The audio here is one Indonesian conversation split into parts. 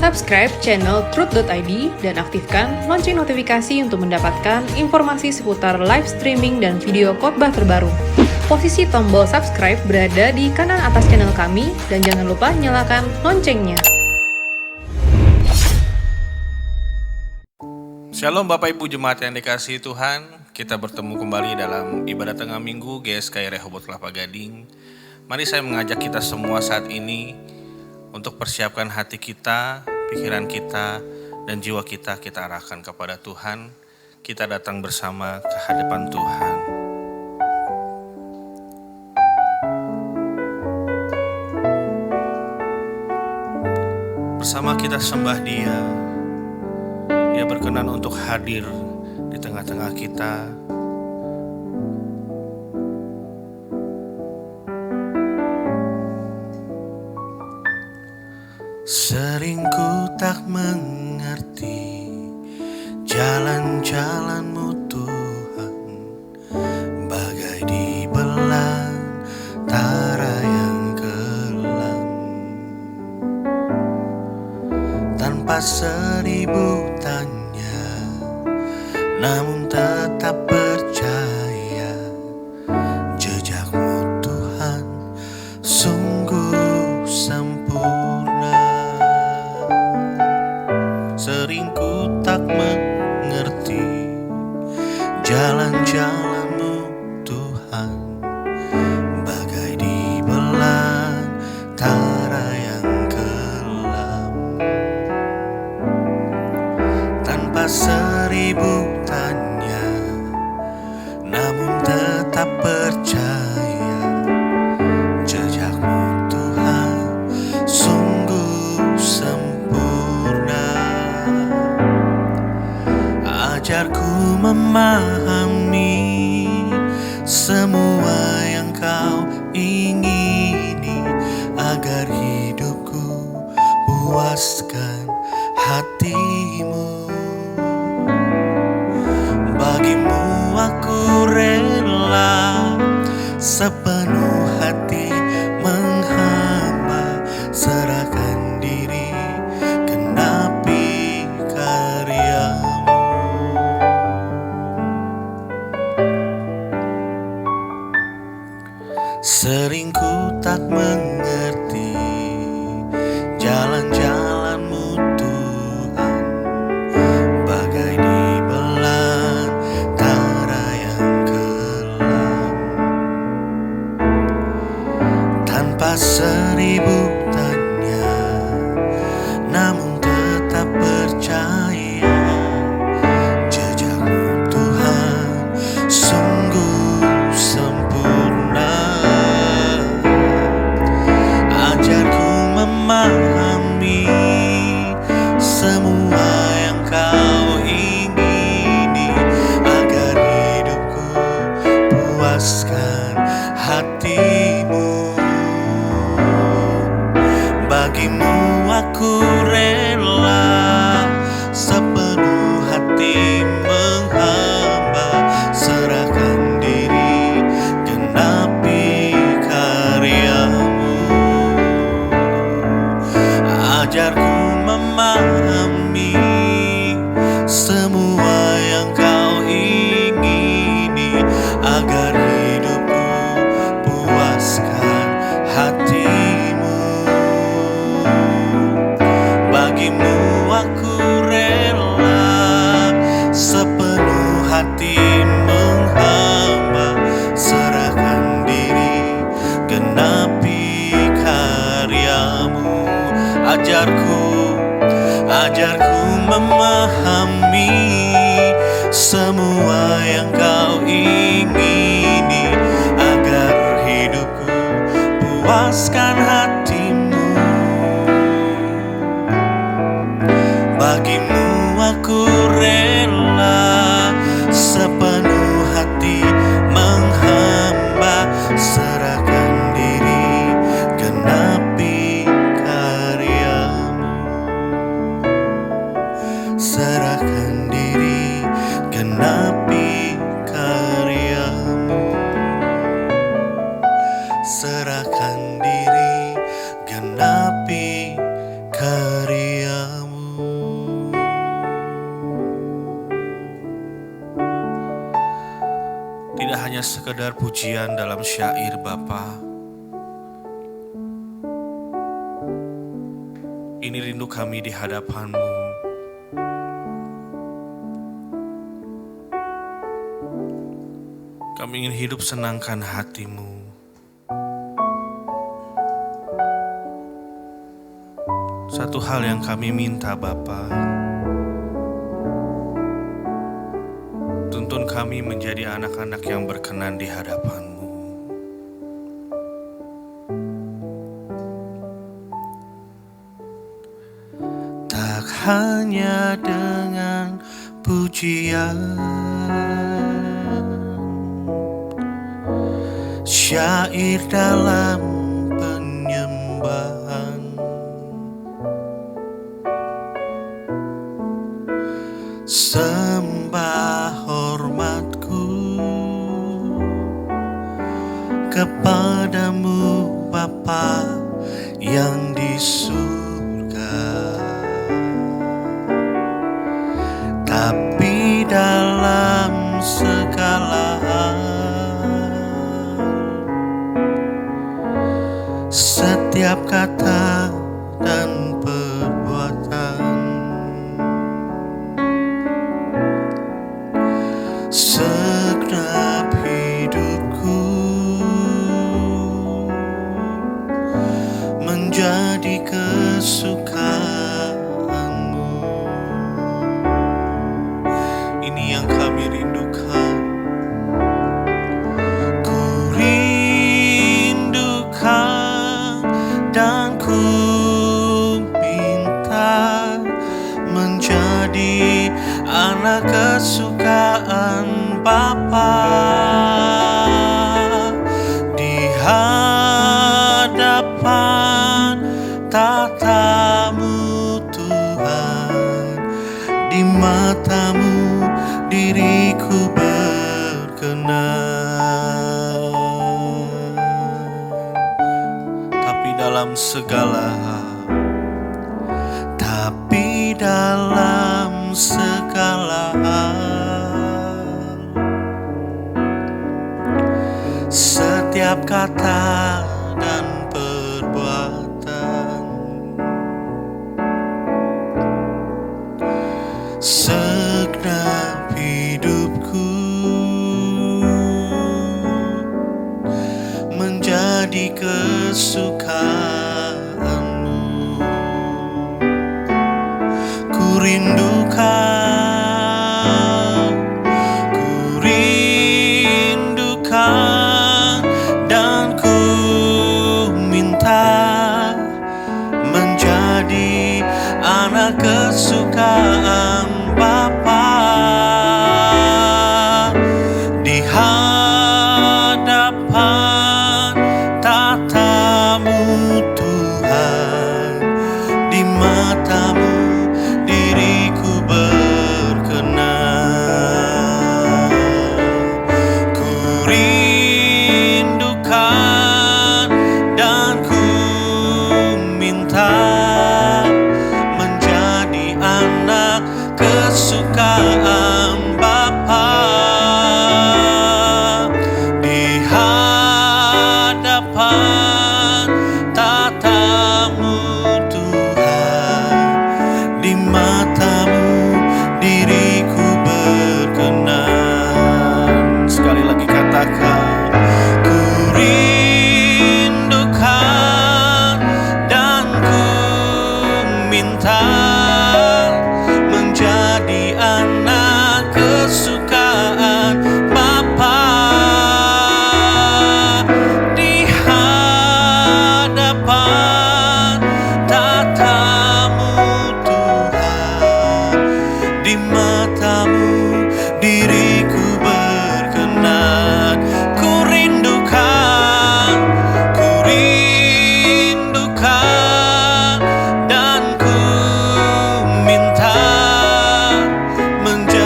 Subscribe channel Truth.id dan aktifkan lonceng notifikasi untuk mendapatkan informasi seputar live streaming dan video khotbah terbaru. Posisi tombol subscribe berada di kanan atas channel kami dan jangan lupa nyalakan loncengnya. Shalom Bapak Ibu Jemaat yang dikasihi Tuhan, kita bertemu kembali dalam ibadah tengah minggu GSKI Rehoboth Kelapa Gading. Mari saya mengajak kita semua saat ini untuk persiapkan hati kita, pikiran kita, dan jiwa kita arahkan kepada Tuhan. Kita datang bersama ke hadapan Tuhan. Bersama kita sembah Dia. Dia berkenan untuk hadir di tengah-tengah kita. Sering ku tak mengerti jalan-jalan-Mu Tuhan, bagai di belantara yang kelam. Tanpa seribu tanya, namun tetap percaya jejak-Mu Tuhan sungguh sempurna. Sering ku tak mengerti jalan-jalan-Mu Tuhan, bagai di belantara yang kelam. Tanpa seribu tanya, namun tetap percaya jejak-Mu Tuhan sungguh sempurna. Ajarku memahami semua yang Kau ingini, agar hidupku puaskan hati-Mu. Bagimu aku rela sepenuh hati menghamba, serahkan diri genapi karya-Mu. Sering ku tak mengerti jalan-jalan-Mu Tuhan, bagai di belantara yang kelam. Tanpa seribu tanya, namun tetap percaya jejak-Mu Tuhan sungguh sempurna. Ajarku memahami semua yang Kau ingini, agar hidupku puaskan hati-Mu. Bagimu aku rela sepenuh hati menghamba, serahkan diri genapi karya-Mu. Ajarku memahami semua yang Kau ingini, agar hidupku puaskan hati-Mu. Bagimu aku rela sepenuh hati menghamba, serahkan diri genapi karya-Mu. Ajarku memahami semua yang Kau ingini, agar hidupku puaskan hati-Mu. Bagimu aku rela sepenuh hati menghamba, serahkan diri genapi karya-Mu. Serahkan diri genapi karya-Mu. Serahkan diri genapi karya-Mu. sekedar pujian dalam syair Bapa. Ini rindu kami di hadapan-Mu. Kami ingin hidup senangkan hati-Mu. Satu hal yang kami minta Bapa, tuntun kami menjadi anak-anak yang berkenan di hadapan-Mu. Tak hanya dengan pujian, syair dalam penyembahan, sembah hormatku kepadamu Bapa yang di surga. Tapi dalam segala hal, setiap kata dan perbuatan, segenap hidupku menjadi kesukaanmu. Ini yang kami rindukan. Ku rindukan dan ku minta menjadi anak kesukaan Bapa di hadapan tatamu Tuhan. Di matamu diriku berkenan. Tapi dalam segala hal, tapi dalam segala hal, setiap kata dan perbuatan, segenap hidupku menjadi kesukaanmu. Ku rindukan, ku rindukan dan ku minta menjadi anak kesukaan Bapa di hadapan tatamu Tuhan. Di matamu diriku berkenan. Ku rindukan dan ku minta menjadi anak kesukaan Bapa di hadapan tatamu Tuhan. Di matamu diriku berkenan. Sekali lagi katakan, ku rindukan dan ku minta menjadi anak kesukaan Bapa di hadapan tatamu Tuhan. Di matamu diriku berkenan. Ku rindukan, ku rindukan dan ku minta menjadi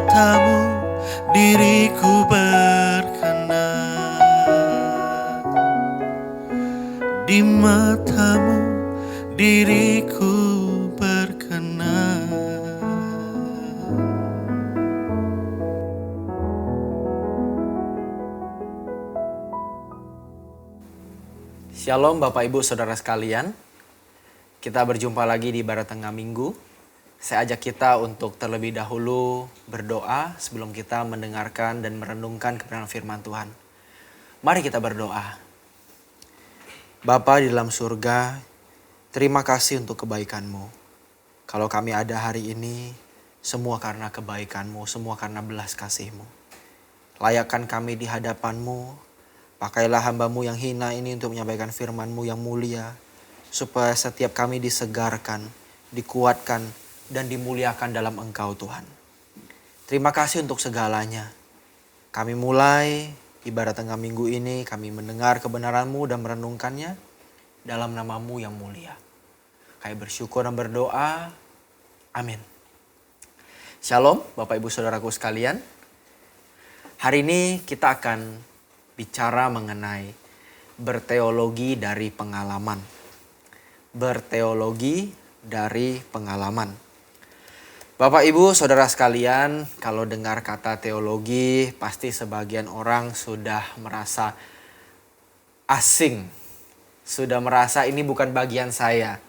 matamu diriku berkenan. Di matamu diriku berkenan. Shalom Bapak Ibu Saudara sekalian. Kita berjumpa lagi di Ibadah Tengah Minggu. Saya ajak kita untuk terlebih dahulu berdoa sebelum kita mendengarkan dan merenungkan kebenaran firman Tuhan. Mari kita berdoa. Bapa di dalam surga, terima kasih untuk kebaikan-Mu. Kalau kami ada hari ini, semua karena kebaikan-Mu, semua karena belas kasih-Mu. Layakkan kami di hadapan-Mu. Pakailah hamba-Mu yang hina ini untuk menyampaikan firman-Mu yang mulia, supaya setiap kami disegarkan, dikuatkan, dan dimuliakan dalam Engkau Tuhan. Terima kasih untuk segalanya. Kami mulai ibadah tengah minggu ini, kami mendengar kebenaran-Mu dan merenungkannya dalam nama-Mu yang mulia. Kami bersyukur dan berdoa. Amin. Shalom Bapak Ibu Saudaraku sekalian. Hari ini kita akan bicara mengenai berteologi dari pengalaman. Berteologi dari pengalaman. Bapak Ibu Saudara sekalian, kalau dengar kata teologi, pasti sebagian orang sudah merasa asing. Sudah merasa ini bukan bagian saya.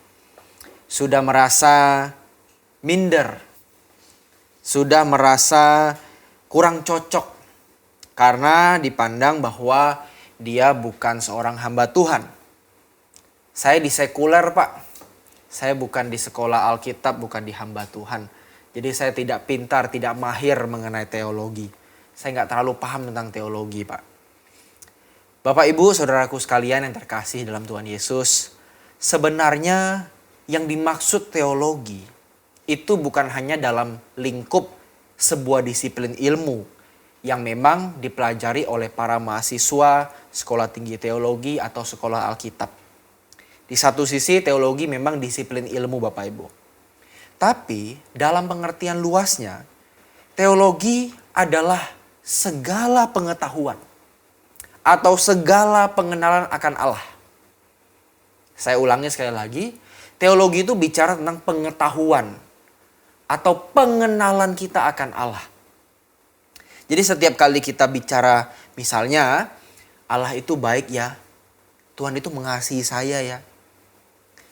Sudah merasa minder. Sudah merasa kurang cocok. Karena dipandang bahwa dia bukan seorang hamba Tuhan. Saya di sekuler Pak. Saya bukan di sekolah Alkitab, bukan di hamba Tuhan. Jadi saya tidak pintar, tidak mahir mengenai teologi. Saya nggak terlalu paham tentang teologi Pak. Bapak Ibu Saudaraku sekalian yang terkasih dalam Tuhan Yesus. Sebenarnya yang dimaksud teologi itu bukan hanya dalam lingkup sebuah disiplin ilmu yang memang dipelajari oleh para mahasiswa sekolah tinggi teologi atau sekolah Alkitab. Di satu sisi teologi memang disiplin ilmu Bapak Ibu. Tapi dalam pengertian luasnya, teologi adalah segala pengetahuan atau segala pengenalan akan Allah. Saya ulangi sekali lagi, teologi itu bicara tentang pengetahuan atau pengenalan kita akan Allah. Jadi setiap kali kita bicara misalnya Allah itu baik ya, Tuhan itu mengasihi saya ya.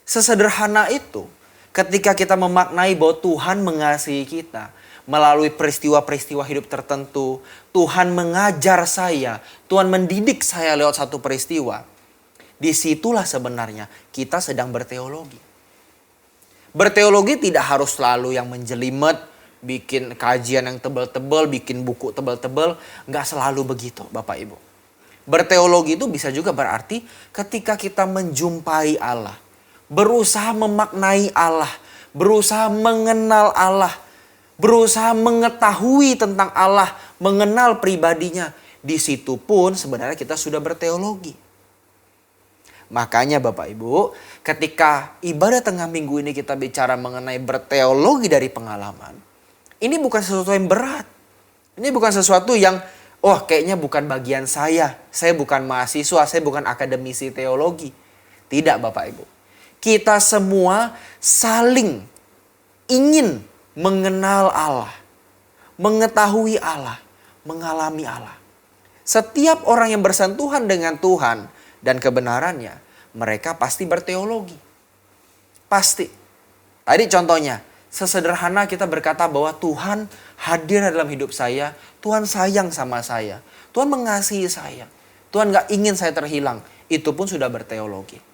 Sesederhana itu ketika kita memaknai bahwa Tuhan mengasihi kita melalui peristiwa-peristiwa hidup tertentu. Tuhan mengajar saya, Tuhan mendidik saya lewat satu peristiwa. Disitulah sebenarnya kita sedang berteologi. Berteologi tidak harus selalu yang menjelimet, bikin kajian yang tebal-tebal, bikin buku tebal-tebal. Nggak selalu begitu Bapak Ibu. Berteologi itu bisa juga berarti ketika kita menjumpai Allah. Berusaha memaknai Allah. Berusaha mengenal Allah. Berusaha mengetahui tentang Allah. Mengenal pribadinya. Di situ pun sebenarnya kita sudah berteologi. Makanya Bapak Ibu, ketika ibadah tengah minggu ini kita bicara mengenai berteologi dari pengalaman. Ini bukan sesuatu yang berat. Ini bukan sesuatu yang, kayaknya bukan bagian saya. Saya bukan mahasiswa, saya bukan akademisi teologi. Tidak Bapak Ibu. Kita semua saling ingin mengenal Allah. Mengetahui Allah. Mengalami Allah. Setiap orang yang bersentuhan dengan Tuhan dan kebenarannya, mereka pasti berteologi. Pasti. Tadi contohnya, sesederhana kita berkata bahwa Tuhan hadir dalam hidup saya. Tuhan sayang sama saya. Tuhan mengasihi saya. Tuhan gak ingin saya terhilang. Itu pun sudah berteologi.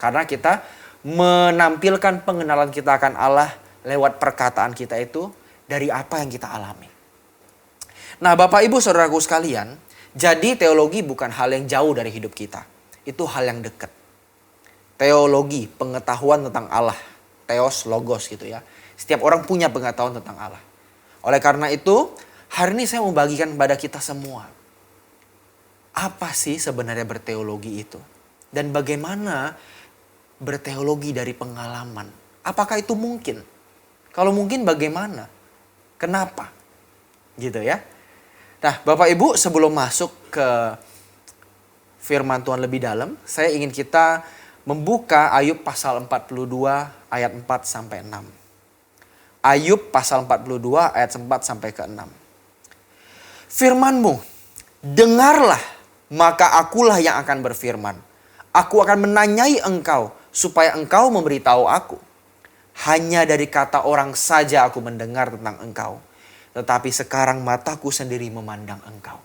Karena kita menampilkan pengenalan kita akan Allah lewat perkataan kita itu dari apa yang kita alami. Nah Bapak Ibu Saudaraku sekalian, jadi teologi bukan hal yang jauh dari hidup kita. Itu hal yang dekat. Teologi, pengetahuan tentang Allah. Theos, logos gitu ya. Setiap orang punya pengetahuan tentang Allah. Oleh karena itu, hari ini saya mau bagikan kepada kita semua. Apa sih sebenarnya berteologi itu? Dan bagaimana berteologi dari pengalaman? Apakah itu mungkin? Kalau mungkin bagaimana? Kenapa? Gitu ya. Nah, Bapak Ibu, sebelum masuk ke firman Tuhan lebih dalam, saya ingin kita membuka Ayub pasal 42 ayat 4 sampai 6. Ayub pasal 42 ayat 4 sampai ke 6. Firman-Mu, dengarlah, maka akulah yang akan berfirman. Aku akan menanyai Engkau, supaya Engkau memberitahu aku. Hanya dari kata orang saja aku mendengar tentang Engkau. Tetapi sekarang mataku sendiri memandang Engkau.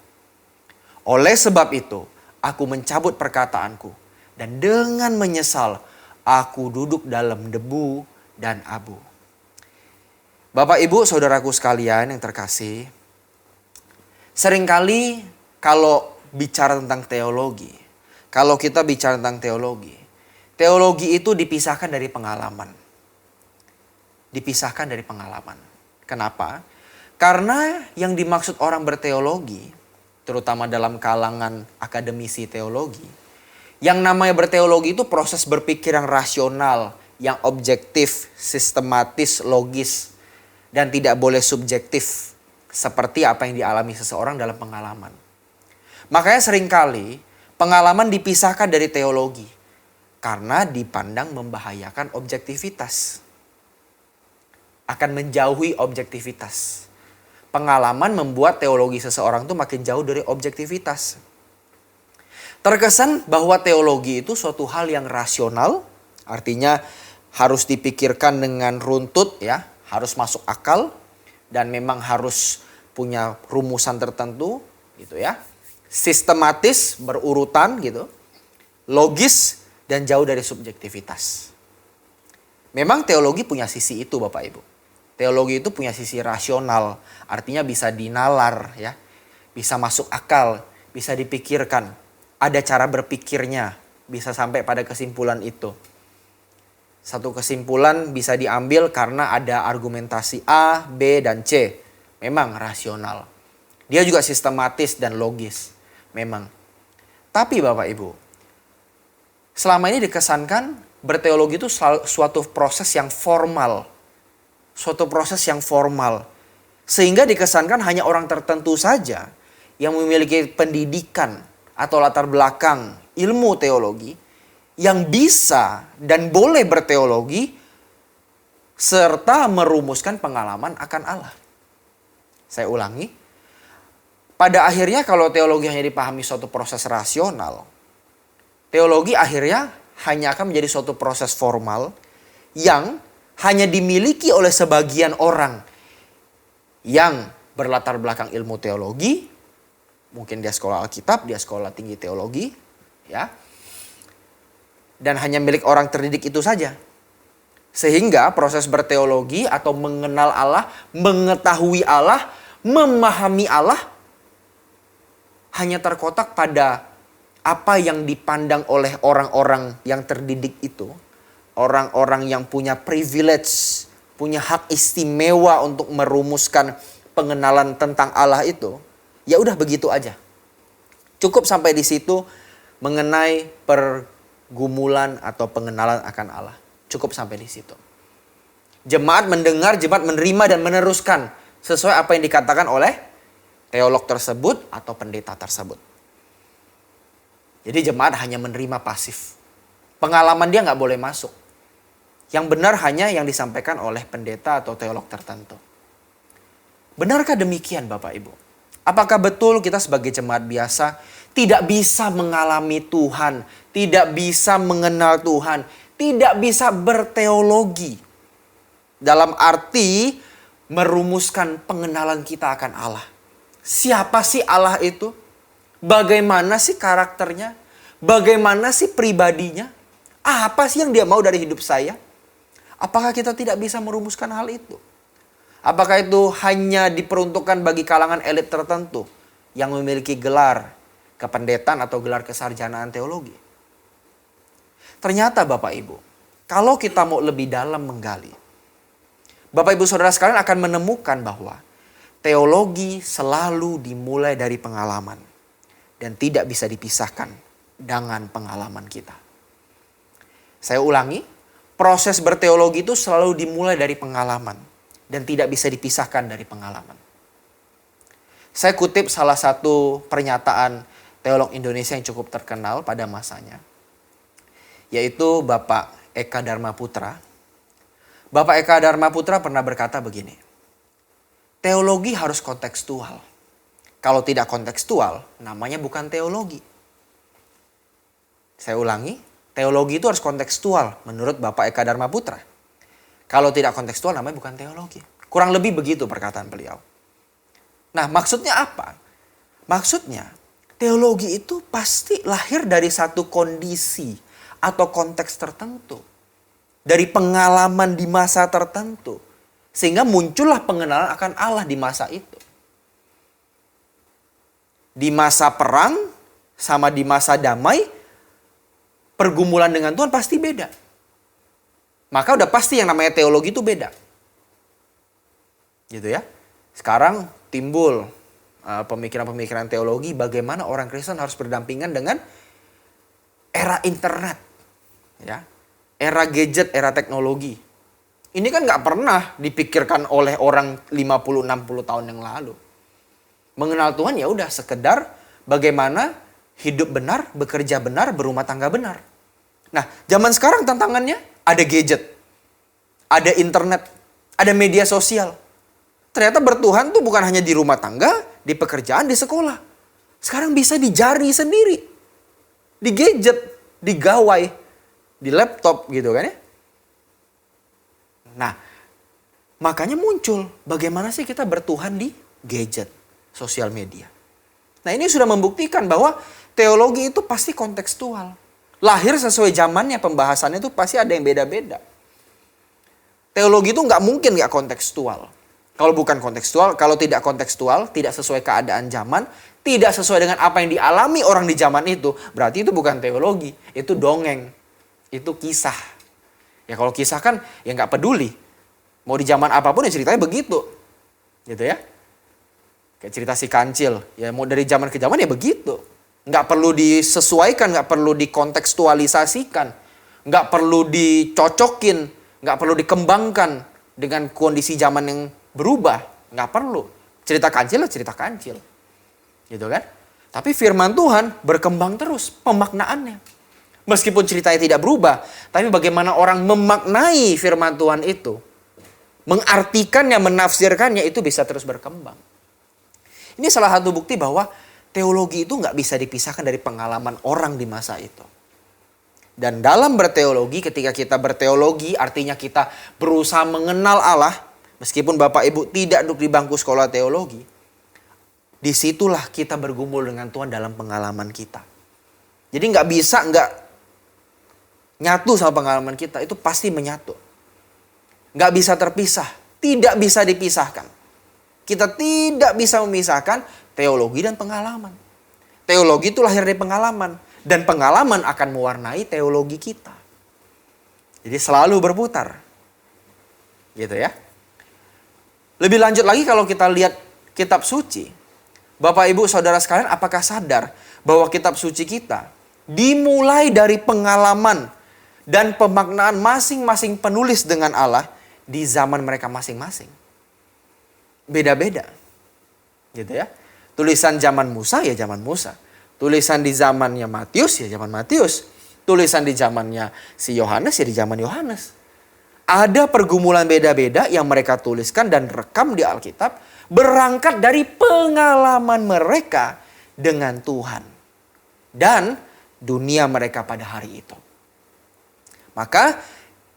Oleh sebab itu, aku mencabut perkataanku. Dan dengan menyesal, aku duduk dalam debu dan abu. Bapak, Ibu, saudaraku sekalian yang terkasih. Seringkali kalau bicara tentang teologi. Kalau kita bicara tentang teologi. Teologi itu dipisahkan dari pengalaman. Dipisahkan dari pengalaman. Kenapa? Karena yang dimaksud orang berteologi, terutama dalam kalangan akademisi teologi, yang namanya berteologi itu proses berpikir yang rasional, yang objektif, sistematis, logis, dan tidak boleh subjektif, seperti apa yang dialami seseorang dalam pengalaman. Makanya seringkali pengalaman dipisahkan dari teologi, karena dipandang membahayakan objektivitas. Akan menjauhi objektivitas. Pengalaman membuat teologi seseorang itu makin jauh dari objektivitas. Terkesan bahwa teologi itu suatu hal yang rasional, artinya harus dipikirkan dengan runtut ya, harus masuk akal dan memang harus punya rumusan tertentu gitu ya. Sistematis, berurutan gitu. Logis dan jauh dari subjektivitas. Memang teologi punya sisi itu Bapak Ibu. Teologi itu punya sisi rasional, artinya bisa dinalar ya, bisa masuk akal, bisa dipikirkan, ada cara berpikirnya, bisa sampai pada kesimpulan itu. Satu kesimpulan bisa diambil karena ada argumentasi A, B, dan C. Memang rasional. Dia juga sistematis dan logis, memang. Tapi Bapak Ibu, selama ini dikesankan berteologi itu suatu proses yang formal. Suatu proses yang formal. Sehingga dikesankan hanya orang tertentu saja yang memiliki pendidikan atau latar belakang ilmu teologi yang bisa dan boleh berteologi serta merumuskan pengalaman akan Allah. Saya ulangi. Pada akhirnya kalau teologi hanya dipahami suatu proses rasional, teologi akhirnya hanya akan menjadi suatu proses formal yang hanya dimiliki oleh sebagian orang yang berlatar belakang ilmu teologi. Mungkin dia sekolah Alkitab, dia sekolah tinggi teologi, ya. Dan hanya milik orang terdidik itu saja. Sehingga proses berteologi atau mengenal Allah, mengetahui Allah, memahami Allah hanya terkotak pada apa yang dipandang oleh orang-orang yang terdidik itu. Orang-orang yang punya privilege, punya hak istimewa untuk merumuskan pengenalan tentang Allah itu, ya udah begitu aja. Cukup sampai di situ mengenai pergumulan atau pengenalan akan Allah. Cukup sampai di situ. Jemaat mendengar, jemaat menerima dan meneruskan sesuai apa yang dikatakan oleh teolog tersebut atau pendeta tersebut. Jadi jemaat hanya menerima pasif. Pengalaman dia nggak boleh masuk. Yang benar hanya yang disampaikan oleh pendeta atau teolog tertentu. Benarkah demikian Bapak Ibu? Apakah betul kita sebagai jemaat biasa tidak bisa mengalami Tuhan, tidak bisa mengenal Tuhan, tidak bisa berteologi? Dalam arti merumuskan pengenalan kita akan Allah. Siapa sih Allah itu? Bagaimana sih karakternya? Bagaimana sih pribadinya? Apa sih yang dia mau dari hidup saya? Apakah kita tidak bisa merumuskan hal itu? Apakah itu hanya diperuntukkan bagi kalangan elit tertentu yang memiliki gelar kependetaan atau gelar kesarjanaan teologi? Ternyata Bapak Ibu, kalau kita mau lebih dalam menggali, Bapak Ibu Saudara sekalian akan menemukan bahwa teologi selalu dimulai dari pengalaman dan tidak bisa dipisahkan dengan pengalaman kita. Saya ulangi. Proses berteologi itu selalu dimulai dari pengalaman dan tidak bisa dipisahkan dari pengalaman. Saya kutip salah satu pernyataan teolog Indonesia yang cukup terkenal pada masanya, yaitu Bapak Eka Dharma Putra. Bapak Eka Dharma Putra pernah berkata begini, teologi harus kontekstual. Kalau tidak kontekstual, namanya bukan teologi. Saya ulangi, teologi itu harus kontekstual menurut Bapak Eka Dharma Putra. Kalau tidak kontekstual namanya bukan teologi. Kurang lebih begitu perkataan beliau. Nah, maksudnya apa? Maksudnya teologi itu pasti lahir dari satu kondisi atau konteks tertentu. Dari pengalaman di masa tertentu. Sehingga muncullah pengenalan akan Allah di masa itu. Di masa perang sama di masa damai, pergumulan dengan Tuhan pasti beda. Maka udah pasti yang namanya teologi itu beda. Gitu ya. Sekarang timbul pemikiran-pemikiran teologi bagaimana orang Kristen harus berdampingan dengan era internet. Ya. Era gadget, era teknologi. Ini kan gak pernah dipikirkan oleh orang 50-60 tahun yang lalu. Mengenal Tuhan ya udah sekedar bagaimana hidup benar, bekerja benar, berumah tangga benar. Nah, zaman sekarang tantangannya ada gadget, ada internet, ada media sosial. Ternyata bertuhan tuh bukan hanya di rumah tangga, di pekerjaan, di sekolah. Sekarang bisa di jari sendiri. Di gadget, di gawai, di laptop gitu kan ya. Nah, makanya muncul bagaimana sih kita bertuhan di gadget, sosial media. Nah, ini sudah membuktikan bahwa teologi itu pasti kontekstual. Lahir sesuai zamannya, pembahasannya itu pasti ada yang beda-beda. Teologi itu nggak mungkin nggak kontekstual. Kalau bukan kontekstual, kalau tidak kontekstual, tidak sesuai keadaan zaman, tidak sesuai dengan apa yang dialami orang di zaman itu, berarti itu bukan teologi, itu dongeng, itu kisah. Ya kalau kisah kan ya nggak peduli. Mau di zaman apapun ya ceritanya begitu. Gitu ya. Kayak cerita si kancil. Ya mau dari zaman ke zaman ya begitu. Nggak perlu disesuaikan, nggak perlu dikontekstualisasikan. Nggak perlu dicocokin, nggak perlu dikembangkan dengan kondisi zaman yang berubah. Nggak perlu. Cerita kancil ya cerita kancil. Gitu kan. Tapi firman Tuhan berkembang terus pemaknaannya. Meskipun ceritanya tidak berubah, tapi bagaimana orang memaknai firman Tuhan itu, mengartikannya, menafsirkannya itu bisa terus berkembang. Ini salah satu bukti bahwa teologi itu nggak bisa dipisahkan dari pengalaman orang di masa itu. Dan dalam berteologi, ketika kita berteologi artinya kita berusaha mengenal Allah, meskipun Bapak Ibu tidak duduk di bangku sekolah teologi, disitulah kita bergumul dengan Tuhan dalam pengalaman kita. Jadi nggak bisa nggak nyatu sama pengalaman kita, itu pasti menyatu. Nggak bisa terpisah, tidak bisa dipisahkan. Kita tidak bisa memisahkan teologi dan pengalaman. Teologi itu lahir dari pengalaman. Dan pengalaman akan mewarnai teologi kita. Jadi selalu berputar. Gitu ya. Lebih lanjut lagi kalau kita lihat kitab suci. Bapak Ibu Saudara sekalian, apakah sadar bahwa kitab suci kita dimulai dari pengalaman dan pemaknaan masing-masing penulis dengan Allah di zaman mereka masing-masing. Beda-beda. Gitu ya. Tulisan zaman Musa ya zaman Musa. Tulisan di zamannya Matius ya zaman Matius. Tulisan di zamannya si Yohanes ya di zaman Yohanes. Ada pergumulan beda-beda yang mereka tuliskan dan rekam di Alkitab berangkat dari pengalaman mereka dengan Tuhan dan dunia mereka pada hari itu. Maka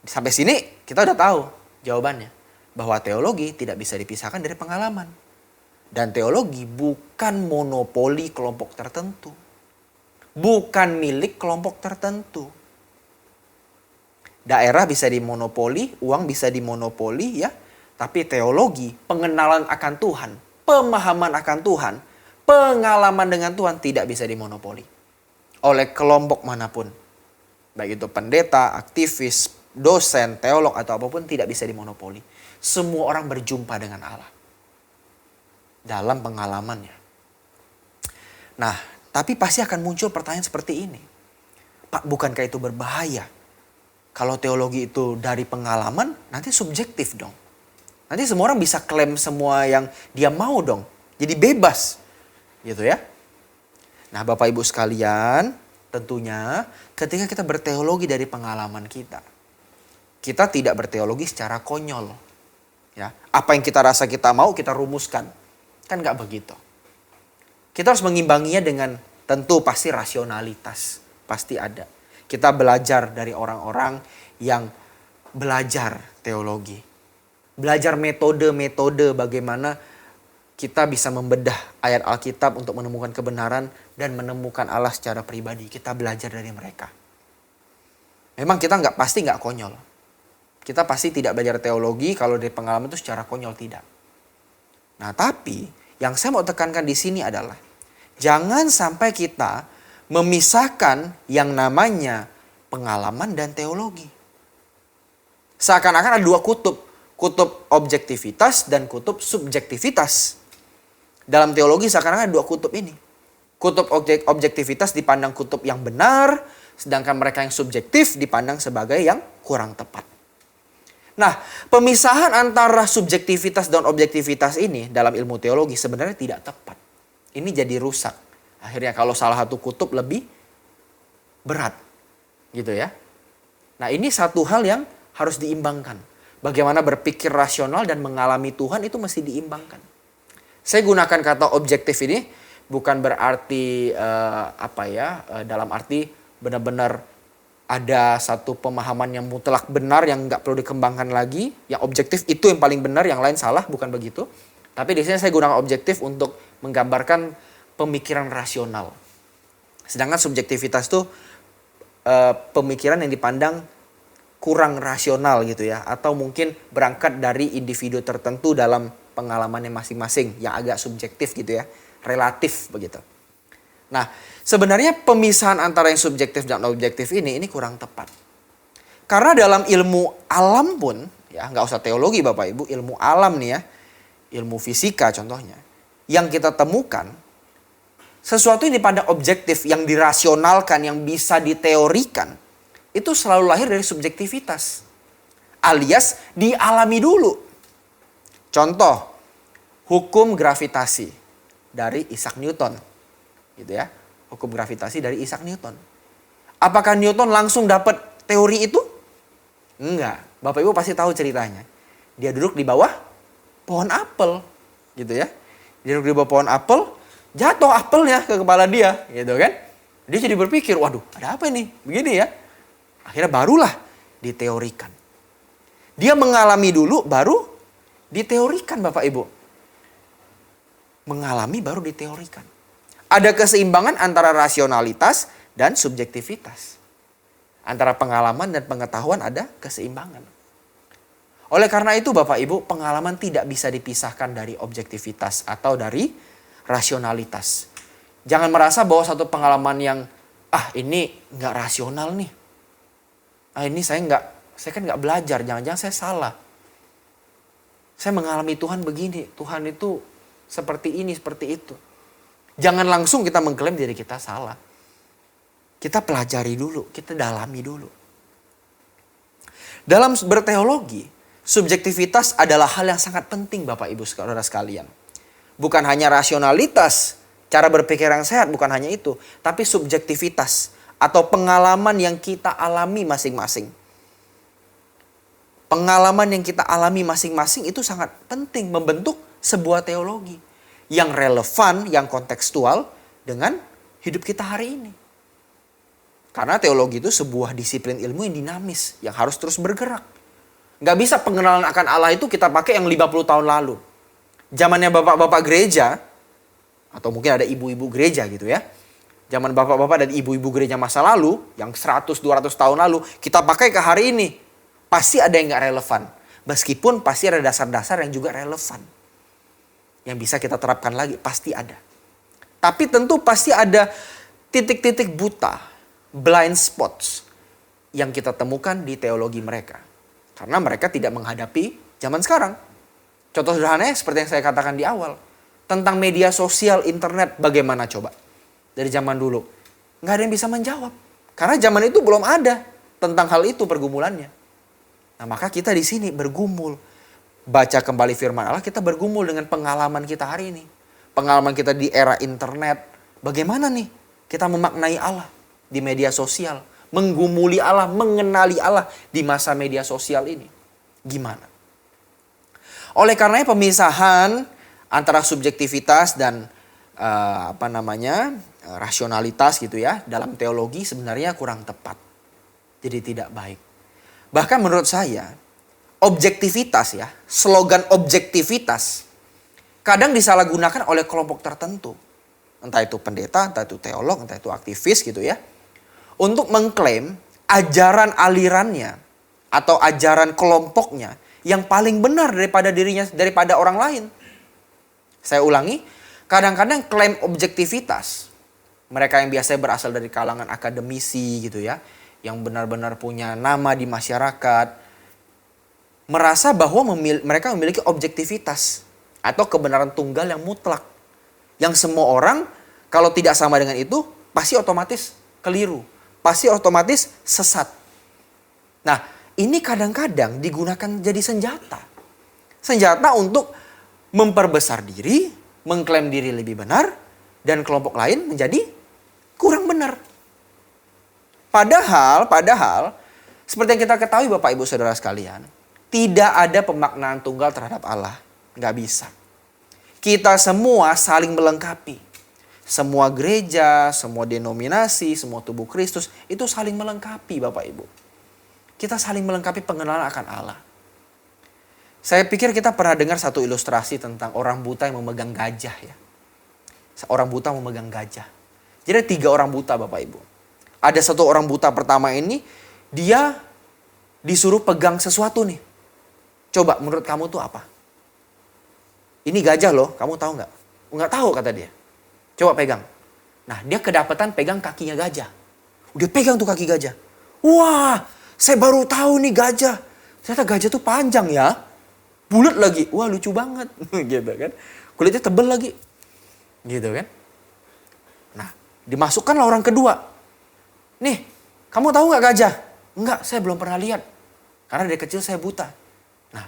sampai sini kita udah tahu jawabannya. Bahwa teologi tidak bisa dipisahkan dari pengalaman. Dan teologi bukan monopoli kelompok tertentu. Bukan milik kelompok tertentu. Daerah bisa dimonopoli, uang bisa dimonopoli ya. Tapi teologi, pengenalan akan Tuhan, pemahaman akan Tuhan, pengalaman dengan Tuhan tidak bisa dimonopoli. Oleh kelompok manapun. Baik itu pendeta, aktivis, dosen, teolog atau apapun tidak bisa dimonopoli. Semua orang berjumpa dengan Allah. Dalam pengalamannya. Nah, tapi pasti akan muncul pertanyaan seperti ini. Pak, bukankah itu berbahaya? Kalau teologi itu dari pengalaman, nanti subjektif dong. Nanti semua orang bisa klaim semua yang dia mau dong. Jadi bebas gitu ya. Nah Bapak Ibu sekalian, tentunya ketika kita berteologi dari pengalaman kita tidak berteologi secara konyol. Ya, apa yang kita rasa kita mau kita rumuskan. Kan gak begitu. Kita harus mengimbanginya dengan tentu pasti rasionalitas. Pasti ada. Kita belajar dari orang-orang yang belajar teologi. Belajar metode-metode bagaimana kita bisa membedah ayat Alkitab untuk menemukan kebenaran dan menemukan Allah secara pribadi. Kita belajar dari mereka. Memang kita pasti nggak konyol. Kita pasti tidak belajar teologi kalau dari pengalaman itu secara konyol, tidak. Nah tapi yang saya mau tekankan di sini adalah jangan sampai kita memisahkan yang namanya pengalaman dan teologi. Seakan-akan ada dua kutub. Kutub objektivitas dan kutub subjektivitas. Dalam teologi seakan-akan ada dua kutub ini. Kutub objektivitas dipandang kutub yang benar, sedangkan mereka yang subjektif dipandang sebagai yang kurang tepat. Nah, pemisahan antara subjektivitas dan objektivitas ini dalam ilmu teologi sebenarnya tidak tepat. Ini jadi rusak. Akhirnya kalau salah satu kutub lebih berat. Gitu ya. Nah, ini satu hal yang harus diimbangkan. Bagaimana berpikir rasional dan mengalami Tuhan itu mesti diimbangkan. Saya gunakan kata objektif ini bukan berarti dalam arti benar-benar ada satu pemahaman yang mutlak benar yang nggak perlu dikembangkan lagi. Yang objektif itu yang paling benar, yang lain salah, bukan begitu. Tapi di sini saya gunakan objektif untuk menggambarkan pemikiran rasional. Sedangkan subjektivitas itu pemikiran yang dipandang kurang rasional gitu ya. Atau mungkin berangkat dari individu tertentu dalam pengalamannya masing-masing yang agak subjektif gitu ya. Relatif begitu. Nah sebenarnya pemisahan antara yang subjektif dan objektif ini kurang tepat. Karena dalam ilmu alam pun, ya nggak usah teologi Bapak Ibu, ilmu alam nih ya. Ilmu fisika contohnya. Yang kita temukan sesuatu yang dipandang objektif, yang dirasionalkan, yang bisa diteorikan. Itu selalu lahir dari subjektivitas. Alias dialami dulu. Contoh, hukum gravitasi dari Isaac Newton. Gitu ya. Hukum gravitasi dari Isaac Newton. Apakah Newton langsung dapat teori itu? Enggak. Bapak Ibu pasti tahu ceritanya. Dia duduk di bawah pohon apel. Gitu ya. Dia duduk di bawah pohon apel, jatuh apelnya ke kepala dia. Gitu kan. Dia jadi berpikir, waduh ada apa ini? Begini ya. Akhirnya barulah diteorikan. Dia mengalami dulu baru diteorikan Bapak Ibu. Mengalami baru diteorikan. Ada keseimbangan antara rasionalitas dan subjektivitas. Antara pengalaman dan pengetahuan ada keseimbangan. Oleh karena itu Bapak Ibu, pengalaman tidak bisa dipisahkan dari objektivitas atau dari rasionalitas. Jangan merasa bahwa satu pengalaman yang ini nggak rasional nih. Ini saya kan nggak belajar, jangan-jangan saya salah. Saya mengalami Tuhan begini, Tuhan itu seperti ini, seperti itu. Jangan langsung kita mengklaim diri kita salah. Kita pelajari dulu, kita dalami dulu. Dalam berteologi, subjektivitas adalah hal yang sangat penting Bapak Ibu saudara sekalian. Bukan hanya rasionalitas, cara berpikir yang sehat, bukan hanya itu. Tapi subjektivitas atau pengalaman yang kita alami masing-masing. Pengalaman yang kita alami masing-masing itu sangat penting membentuk sebuah teologi yang relevan, yang kontekstual dengan hidup kita hari ini. Karena teologi itu sebuah disiplin ilmu yang dinamis, yang harus terus bergerak. Gak bisa pengenalan akan Allah itu kita pakai yang 50 tahun lalu. Zamannya bapak-bapak gereja, atau mungkin ada ibu-ibu gereja gitu ya. Zaman bapak-bapak dan ibu-ibu gereja masa lalu, yang 100-200 tahun lalu, kita pakai ke hari ini. Pasti ada yang gak relevan. Meskipun pasti ada dasar-dasar yang juga relevan. Yang bisa kita terapkan lagi, pasti ada. Tapi tentu pasti ada titik-titik buta, blind spots, yang kita temukan di teologi mereka. Karena mereka tidak menghadapi zaman sekarang. Contoh sederhananya seperti yang saya katakan di awal. Tentang media sosial, internet, bagaimana coba? Dari zaman dulu. Nggak ada yang bisa menjawab. Karena zaman itu belum ada tentang hal itu pergumulannya. Nah maka kita di sini bergumul. Baca kembali firman Allah, kita bergumul dengan pengalaman kita hari ini. pengalaman kita di era internet. Bagaimana nih kita memaknai Allah di media sosial, menggumuli Allah, mengenali Allah di masa media sosial ini. Gimana? Oleh karenanya pemisahan antara subjektivitas dan rasionalitas gitu ya dalam teologi sebenarnya kurang tepat. Jadi tidak baik. Bahkan menurut saya objektivitas ya, slogan objektivitas kadang disalahgunakan oleh kelompok tertentu. Entah itu pendeta, entah itu teolog, entah itu aktivis gitu ya. Untuk mengklaim ajaran alirannya atau ajaran kelompoknya yang paling benar daripada orang lain. Saya ulangi, kadang-kadang klaim objektivitas. Mereka yang biasanya berasal dari kalangan akademisi gitu ya, yang benar-benar punya nama di masyarakat, merasa bahwa mereka memiliki objektivitas atau kebenaran tunggal yang mutlak. Yang semua orang kalau tidak sama dengan itu pasti otomatis keliru, pasti otomatis sesat. Nah, ini kadang-kadang digunakan jadi senjata. Senjata untuk memperbesar diri, mengklaim diri lebih benar, dan kelompok lain menjadi kurang benar. Padahal, seperti yang kita ketahui Bapak Ibu Saudara sekalian, tidak ada pemaknaan tunggal terhadap Allah. Nggak bisa. Kita semua saling melengkapi. Semua gereja, semua denominasi, semua tubuh Kristus itu saling melengkapi Bapak Ibu. Kita saling melengkapi pengenalan akan Allah. Saya pikir kita pernah dengar satu ilustrasi tentang orang buta yang memegang gajah ya. Orang buta memegang gajah. Jadi 3 orang buta Bapak Ibu. Ada satu orang buta pertama ini, dia disuruh pegang sesuatu nih. Coba menurut kamu tuh apa? Ini gajah loh, kamu tahu nggak? Nggak tahu kata dia. Coba pegang. Nah dia kedapatan pegang kakinya gajah. Udah pegang tuh kaki gajah. Wah, saya baru tahu nih gajah. Ternyata gajah tuh panjang ya. Bulat lagi. Wah lucu banget. Gitu kan. Kulitnya tebel lagi. Gitu kan. Nah dimasukkanlah orang kedua. Nih, kamu tahu nggak gajah? Enggak, saya belum pernah lihat. Karena dari kecil saya buta. Nah,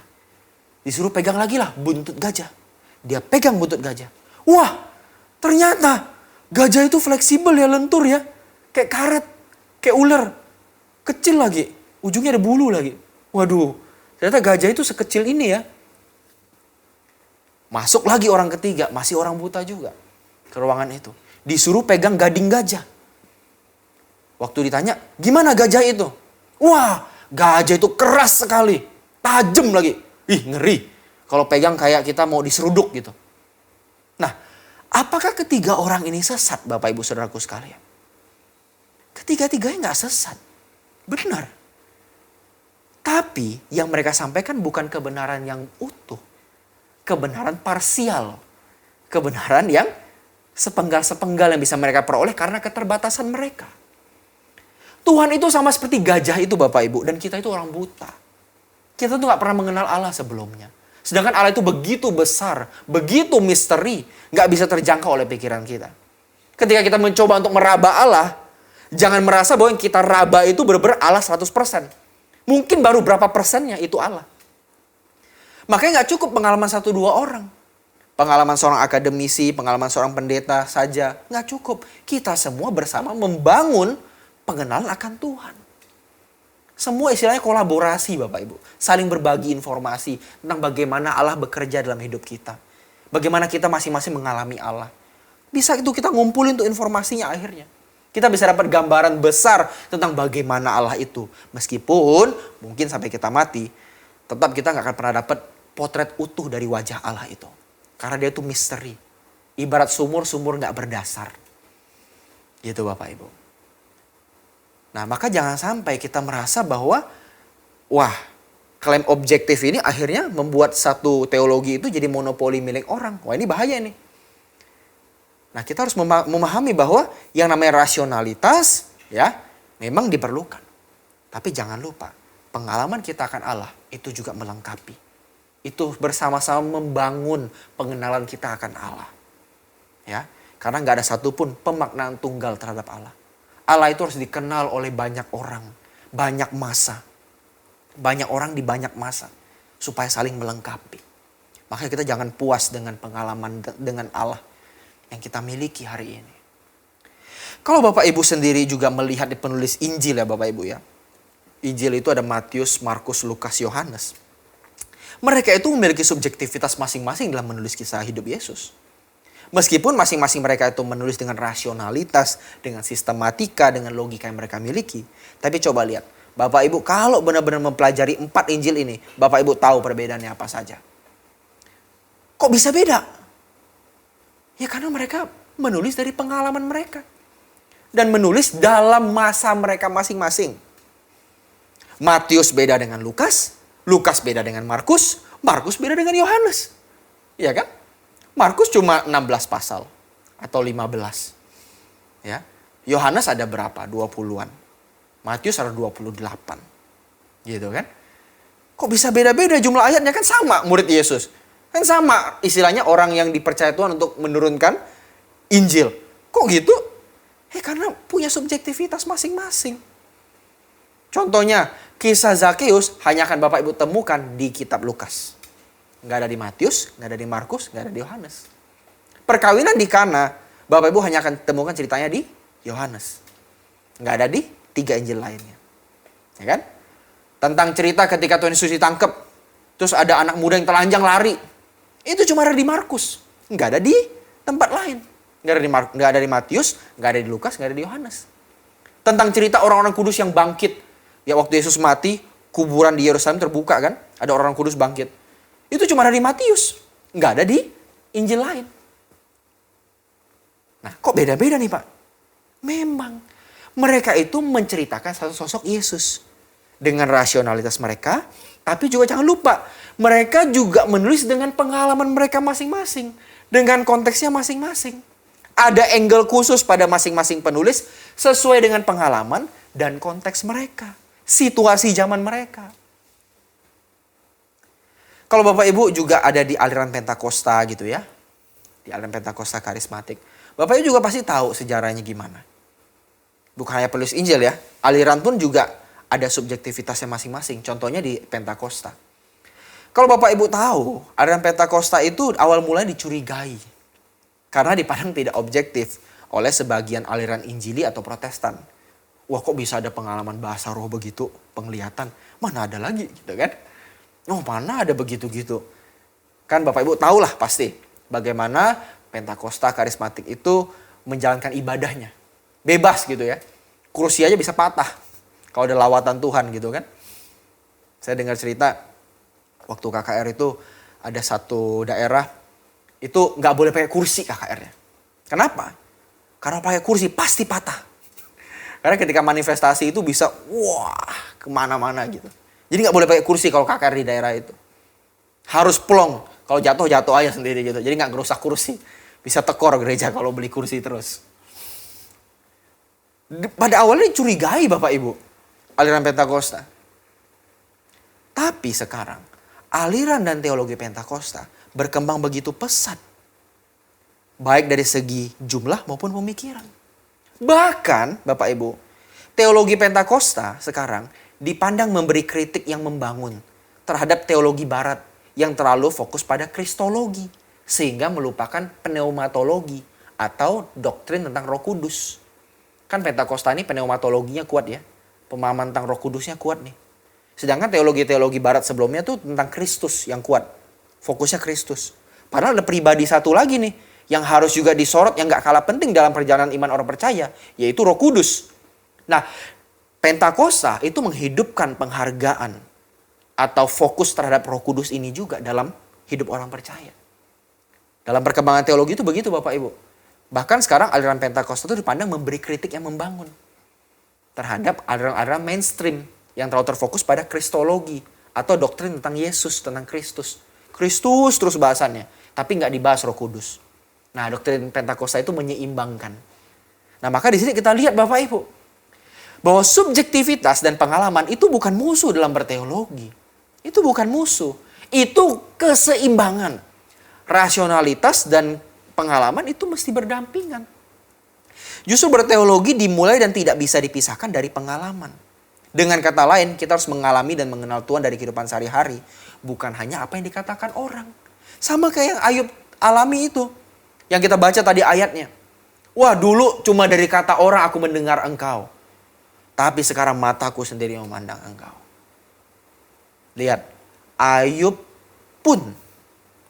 disuruh pegang lagi lah buntut gajah. Dia pegang buntut gajah. Wah, ternyata gajah itu fleksibel ya, lentur ya. Kayak karet, kayak ular. Kecil lagi, ujungnya ada bulu lagi. Waduh, ternyata gajah itu sekecil ini ya. Masuk lagi orang ketiga, masih orang buta juga. Ke ruangan itu. Disuruh pegang gading gajah. Waktu ditanya, gimana gajah itu? Wah, gajah itu keras sekali. Tajam lagi. Ih, ngeri. Kalau pegang kayak kita mau diseruduk gitu. Nah, apakah ketiga orang ini sesat Bapak Ibu Saudaraku sekalian? Ketiga-tiganya gak sesat. Benar. Tapi yang mereka sampaikan bukan kebenaran yang utuh. Kebenaran parsial. Kebenaran yang sepenggal-sepenggal yang bisa mereka peroleh karena keterbatasan mereka. Tuhan itu sama seperti gajah itu Bapak Ibu. Dan kita itu orang buta. Kita tuh gak pernah mengenal Allah sebelumnya. Sedangkan Allah itu begitu besar. Begitu misteri. Gak bisa terjangkau oleh pikiran kita. Ketika kita mencoba untuk meraba Allah. Jangan merasa bahwa yang kita raba itu benar-benar Allah 100%. Mungkin baru berapa persennya itu Allah. Makanya gak cukup pengalaman 1-2 orang. Pengalaman seorang akademisi, pengalaman seorang pendeta saja. Gak cukup. Kita semua bersama membangun pengenalan akan Tuhan. Semua istilahnya kolaborasi Bapak Ibu. Saling berbagi informasi tentang bagaimana Allah bekerja dalam hidup kita. Bagaimana kita masing-masing mengalami Allah. Bisa itu kita ngumpulin tuh informasinya akhirnya. Kita bisa dapat gambaran besar tentang bagaimana Allah itu. Meskipun mungkin sampai kita mati, tetap kita gak akan pernah dapat potret utuh dari wajah Allah itu. Karena dia itu misteri. Ibarat sumur gak berdasar. Gitu Bapak Ibu. Nah maka jangan sampai kita merasa bahwa wah klaim objektif ini akhirnya membuat satu teologi itu jadi monopoli milik orang. Wah ini bahaya nih. Nah kita harus memahami bahwa yang namanya rasionalitas ya memang diperlukan. Tapi jangan lupa pengalaman kita akan Allah itu juga melengkapi. Itu bersama-sama membangun pengenalan kita akan Allah. Ya, karena nggak ada satupun pemaknaan tunggal terhadap Allah. Allah itu harus dikenal oleh banyak orang, banyak masa. Banyak orang di banyak masa. Supaya saling melengkapi. Makanya kita jangan puas dengan pengalaman dengan Allah. yang kita miliki hari ini. Kalau Bapak Ibu sendiri juga melihat di penulis Injil ya Bapak Ibu ya. Injil itu ada Matius, Markus, Lukas, Yohanes. Mereka itu memiliki subjektivitas masing-masing dalam menulis kisah hidup Yesus. Meskipun masing-masing mereka itu menulis dengan rasionalitas, dengan sistematika, dengan logika yang mereka miliki. Tapi coba lihat, Bapak Ibu kalau benar-benar mempelajari 4 Injil ini, Bapak Ibu tahu perbedaannya apa saja. Kok bisa beda? Ya karena mereka menulis dari pengalaman mereka. Dan menulis dalam masa mereka masing-masing. Matius beda dengan Lukas, Lukas beda dengan Markus, Markus beda dengan Yohanes. Iya kan? Markus cuma 16 pasal atau 15. Ya. Yohanes ada berapa? 20-an. Matius ada 28. Gitu kan? Kok bisa beda-beda jumlah ayatnya, kan sama murid Yesus. Kan sama istilahnya orang yang dipercaya Tuhan untuk menurunkan Injil. Kok gitu? Karena punya subjektivitas masing-masing. Contohnya, kisah Zakeus hanya akan Bapak Ibu temukan di kitab Lukas. Nggak ada di Matius, nggak ada di Markus, nggak ada di Yohanes. Perkawinan di Kana, Bapak Ibu hanya akan temukan ceritanya di Yohanes. Nggak ada di 3 Injil lainnya. Ya kan? Tentang cerita ketika Tuhan Yesus ditangkap, terus ada anak muda yang telanjang lari. Itu cuma ada di Markus. Nggak ada di tempat lain. Nggak ada di Matius, nggak ada di Lukas, nggak ada di Yohanes. Tentang cerita orang-orang kudus yang bangkit. Ya waktu Yesus mati, kuburan di Yerusalem terbuka kan. Ada orang kudus bangkit. Itu cuma ada di Matius. Nggak ada di Injil lain. Nah kok beda-beda nih Pak? Memang. Mereka itu menceritakan satu sosok Yesus. Dengan rasionalitas mereka. Tapi juga jangan lupa. Mereka juga menulis dengan pengalaman mereka masing-masing. Dengan konteksnya masing-masing. Ada angle khusus pada masing-masing penulis sesuai dengan pengalaman dan konteks mereka. Situasi zaman mereka. Kalau Bapak Ibu juga ada di aliran Pentakosta gitu ya. Di aliran Pentakosta karismatik. Bapak Ibu juga pasti tahu sejarahnya gimana. Bukan hanya penulis Injil ya. Aliran pun juga ada subjektivitasnya masing-masing. Contohnya di Pentakosta. Kalau Bapak Ibu tahu, aliran Pentakosta itu awal mulai dicurigai. Karena dipandang tidak objektif oleh sebagian aliran Injili atau Protestan. Wah kok bisa ada pengalaman bahasa roh begitu, penglihatan. Mana ada lagi gitu kan. Oh mana ada begitu-gitu. Kan Bapak Ibu tahulah pasti bagaimana Pentakosta karismatik itu menjalankan ibadahnya. Bebas gitu ya. Kursi aja bisa patah kalau ada lawatan Tuhan gitu kan. Saya dengar cerita waktu KKR itu ada satu daerah itu nggak boleh pakai kursi KKR-nya. Kenapa? Karena pakai kursi pasti patah. Karena ketika manifestasi itu bisa wah kemana-mana gitu. Jadi nggak boleh pakai kursi kalau KKR di daerah itu. Harus plong. Kalau jatuh aja sendiri gitu. Jadi nggak ngerusak kursi. Bisa tekor gereja kalau beli kursi terus. Pada awalnya dicurigai Bapak Ibu. Aliran Pentakosta. Tapi sekarang aliran dan teologi Pentakosta berkembang begitu pesat. Baik dari segi jumlah maupun pemikiran. Bahkan Bapak Ibu, teologi Pentakosta sekarang dipandang memberi kritik yang membangun terhadap teologi barat yang terlalu fokus pada kristologi. Sehingga melupakan pneumatologi atau doktrin tentang Roh Kudus. Kan Pentakosta ini pneumatologinya kuat ya. Pemahaman tentang Roh Kudusnya kuat nih. Sedangkan teologi-teologi barat sebelumnya tuh tentang Kristus yang kuat. Fokusnya Kristus. Padahal ada pribadi satu lagi nih. Yang harus juga disorot yang gak kalah penting dalam perjalanan iman orang percaya. Yaitu Roh Kudus. Nah Pentakosta itu menghidupkan penghargaan. Atau fokus terhadap Roh Kudus ini juga dalam hidup orang percaya. Dalam perkembangan teologi itu begitu Bapak Ibu. Bahkan sekarang aliran Pentakosta itu dipandang memberi kritik yang membangun. Terhadap aliran-aliran mainstream. Yang terlalu terfokus pada kristologi. Atau doktrin tentang Yesus, tentang Kristus. Kristus terus bahasannya. Tapi nggak dibahas Roh Kudus. Nah doktrin Pentakosta itu menyeimbangkan. Nah maka di sini kita lihat Bapak Ibu. Bahwa subjektivitas dan pengalaman itu bukan musuh dalam berteologi. Itu bukan musuh. Itu keseimbangan. Rasionalitas dan pengalaman itu mesti berdampingan. Justru berteologi dimulai dan tidak bisa dipisahkan dari pengalaman. Dengan kata lain, kita harus mengalami dan mengenal Tuhan dari kehidupan sehari-hari. Bukan hanya apa yang dikatakan orang. Sama kayak yang Ayub alami itu. Yang kita baca tadi ayatnya. Wah, dulu cuma dari kata orang aku mendengar engkau. Tapi sekarang mataku sendiri memandang engkau. Lihat, Ayub pun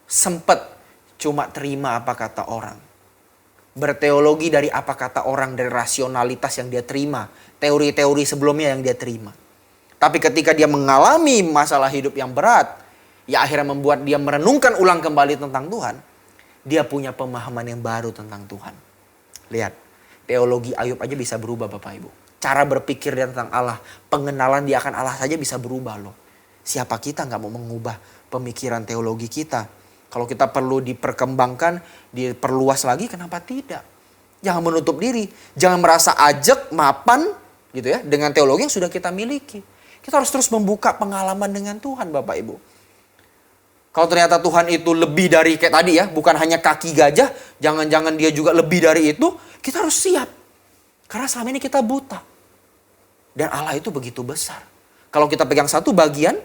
sempat cuma terima apa kata orang. Berteologi dari apa kata orang, dari rasionalitas yang dia terima. Teori-teori sebelumnya yang dia terima. Tapi ketika dia mengalami masalah hidup yang berat, ya akhirnya membuat dia merenungkan ulang kembali tentang Tuhan. Dia punya pemahaman yang baru tentang Tuhan. Lihat, teologi Ayub aja bisa berubah Bapak Ibu. Cara berpikir dia tentang Allah, pengenalan dia akan Allah saja bisa berubah loh. Siapa kita nggak mau mengubah pemikiran teologi kita? Kalau kita perlu diperkembangkan, diperluas lagi, kenapa tidak? Jangan menutup diri, jangan merasa ajak, mapan gitu ya dengan teologi yang sudah kita miliki. Kita harus terus membuka pengalaman dengan Tuhan Bapak Ibu. Kalau ternyata Tuhan itu lebih dari kayak tadi ya, bukan hanya kaki gajah, jangan-jangan dia juga lebih dari itu, kita harus siap. Karena selama ini kita buta. Dan Allah itu begitu besar. Kalau kita pegang satu bagian,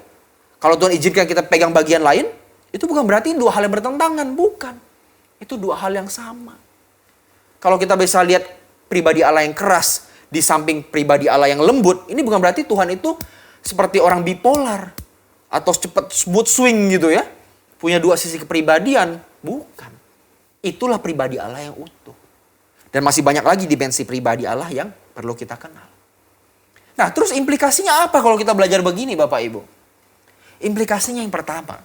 kalau Tuhan izinkan kita pegang bagian lain, itu bukan berarti dua hal yang bertentangan, bukan. Itu dua hal yang sama. Kalau kita bisa lihat pribadi Allah yang keras di samping pribadi Allah yang lembut, ini bukan berarti Tuhan itu seperti orang bipolar atau cepat mood swing gitu ya. Punya dua sisi kepribadian, bukan. Itulah pribadi Allah yang utuh. Dan masih banyak lagi dimensi pribadi Allah yang perlu kita kenal. Nah, terus implikasinya apa kalau kita belajar begini Bapak Ibu? Implikasinya yang pertama,